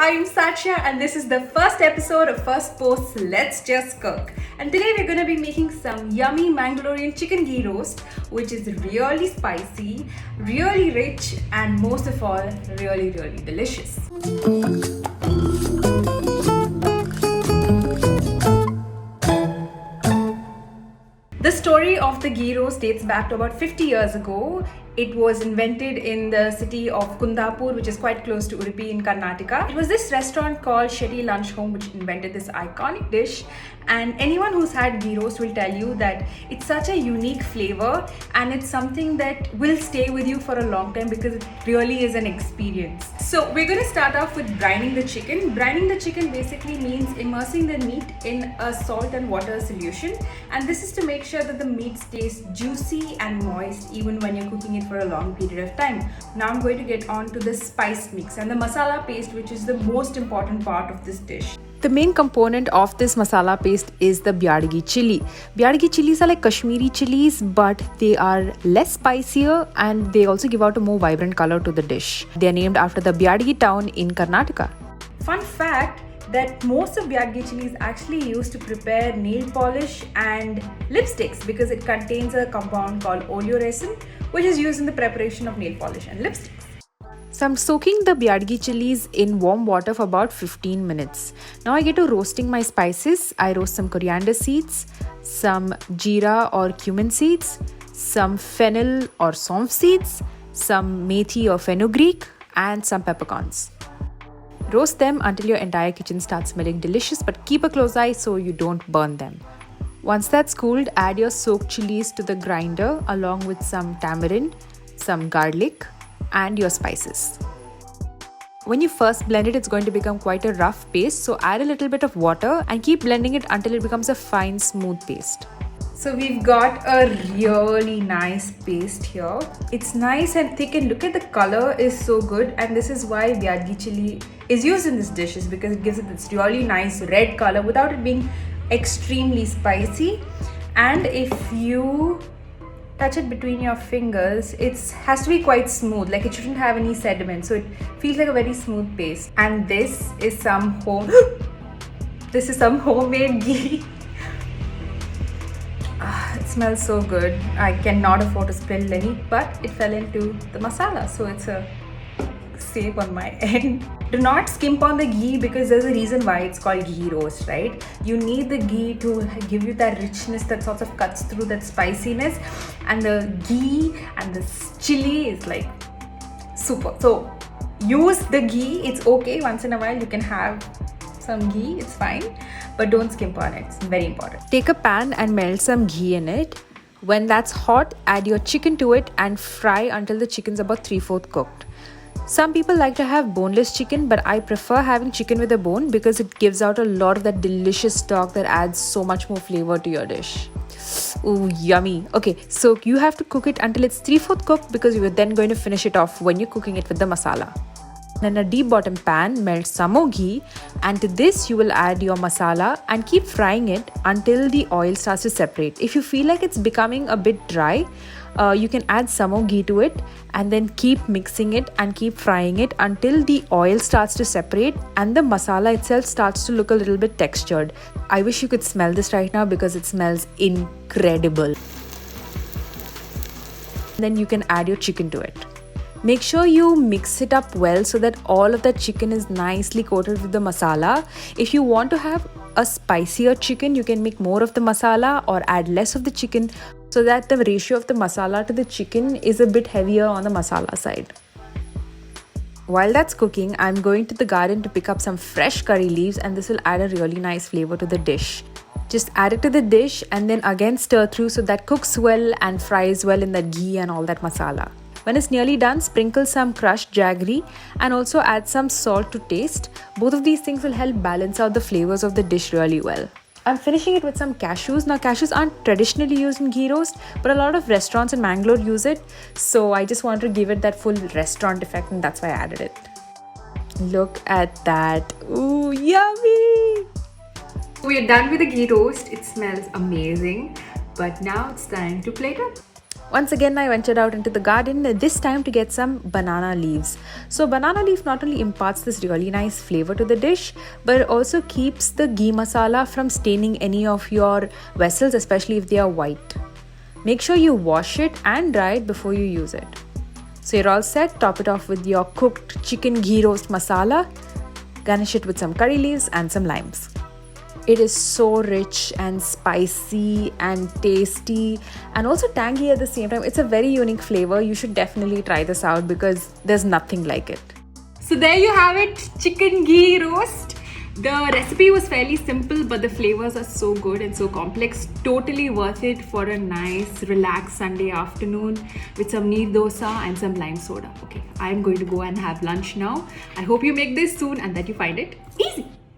I'm Satya and this is the first episode of Firstpost Let's Just Cook. And today we're going to be making some yummy Mangalorean chicken ghee roast, which is really spicy, really rich, and most of all, really delicious. The story of the ghee roast dates back to about 50 years ago. It was invented in the city of Kundapur, which is quite close to Udupi in Karnataka. It was this restaurant called Shetty Lunch Home which invented this iconic dish. And anyone who's had ghee roast will tell you that it's such a unique flavor and it's something that will stay with you for a long time because it really is an experience. So we're going to start off with brining the chicken. Brining the chicken basically means immersing the meat in a salt and water solution. And this is to make sure that the meat stays juicy and moist even when you're cooking it for a long period of time. Now I'm going to get on to the spice mix and the masala paste, which is the most important part of this dish. The main component of this masala paste is the Byadgi chili. Byadgi chilies are like Kashmiri chilies, but they are less spicier and they also give out a more vibrant color to the dish. They are named after the Byadgi town in Karnataka. Fun fact that most of Byadgi chili is actually used to prepare nail polish and lipsticks because it contains a compound called oleoresin, which is used in the preparation of nail polish and lipsticks. So I'm soaking the Byadgi chilies in warm water for about 15 minutes. Now I get to roasting my spices. I roast some coriander seeds, some jeera or cumin seeds, some fennel or saunf seeds, some methi or fenugreek, and some peppercorns. Roast them until your entire kitchen starts smelling delicious, but keep a close eye so you don't burn them. Once that's cooled, add your soaked chilies to the grinder along with some tamarind, some garlic, and your spices. When you first blend it, it's going to become quite a rough paste, so add a little bit of water and keep blending it until it becomes a fine, smooth paste. So we've got a really nice paste here. It's nice and thick and look at the color is so good, and this is why Byadgi chili is used in this dish, is because it gives it this really nice red color without it being extremely spicy. And if you touch it between your fingers, it has to be quite smooth, like it shouldn't have any sediment, so it feels like a very smooth paste. And this is some homemade ghee. It smells so good. I cannot afford to spill any, but it fell into the masala, so it's a save on my end. Do not skimp on the ghee because there's a reason why it's called ghee roast, right? You need the ghee to give you that richness that sort of cuts through that spiciness, and the ghee and the chili is like super. So use the ghee. It's okay once in a while you can have some ghee, it's fine, but don't skimp on it. It's very important. Take a pan and melt some ghee in it. When that's hot, add your chicken to it and fry until the chicken's about 3/4 cooked. Some people like to have boneless chicken, but I prefer having chicken with a bone because it gives out a lot of that delicious stock that adds so much more flavor to your dish. Ooh, yummy. Okay, so you have to cook it until it's 3/4 cooked because you are then going to finish it off when you're cooking it with the masala. In a deep bottom pan, melt some more ghee, and to this you will add your masala and keep frying it until the oil starts to separate. If you feel like it's becoming a bit dry, you can add some more ghee to it and then keep mixing it and keep frying it until the oil starts to separate and the masala itself starts to look a little bit textured. I wish you could smell this right now because it smells incredible. Then you can add your chicken to it. Make sure you mix it up well so that all of that chicken is nicely coated with the masala. If you want to have a spicier chicken, you can make more of the masala or add less of the chicken so that the ratio of the masala to the chicken is a bit heavier on the masala side. While that's cooking, I'm going to the garden to pick up some fresh curry leaves, and this will add a really nice flavor to the dish. Just add it to the dish and then again stir through so that cooks well and fries well in that ghee and all that masala. When it's nearly done, sprinkle some crushed jaggery and also add some salt to taste. Both of these things will help balance out the flavors of the dish really well. I'm finishing it with some cashews. Now, cashews aren't traditionally used in ghee roast, but a lot of restaurants in Mangalore use it. So I just wanted to give it that full restaurant effect, and that's why I added it. Look at that. Ooh, yummy! We're done with the ghee roast. It smells amazing. But now it's time to plate up. Once again, I ventured out into the garden, this time to get some banana leaves. So banana leaf not only imparts this really nice flavor to the dish, but it also keeps the ghee masala from staining any of your vessels, especially if they are white. Make sure you wash it and dry it before you use it. So you're all set. Top it off with your cooked chicken ghee roast masala. Garnish it with some curry leaves and some limes. It is so rich and spicy and tasty and also tangy at the same time. It's a very unique flavor. You should definitely try this out because there's nothing like it. So there you have it, chicken ghee roast. The recipe was fairly simple, but the flavors are so good and so complex. Totally worth it for a nice, relaxed Sunday afternoon with some neer dosa and some lime soda. Okay, I'm going to go and have lunch now. I hope you make this soon and that you find it easy.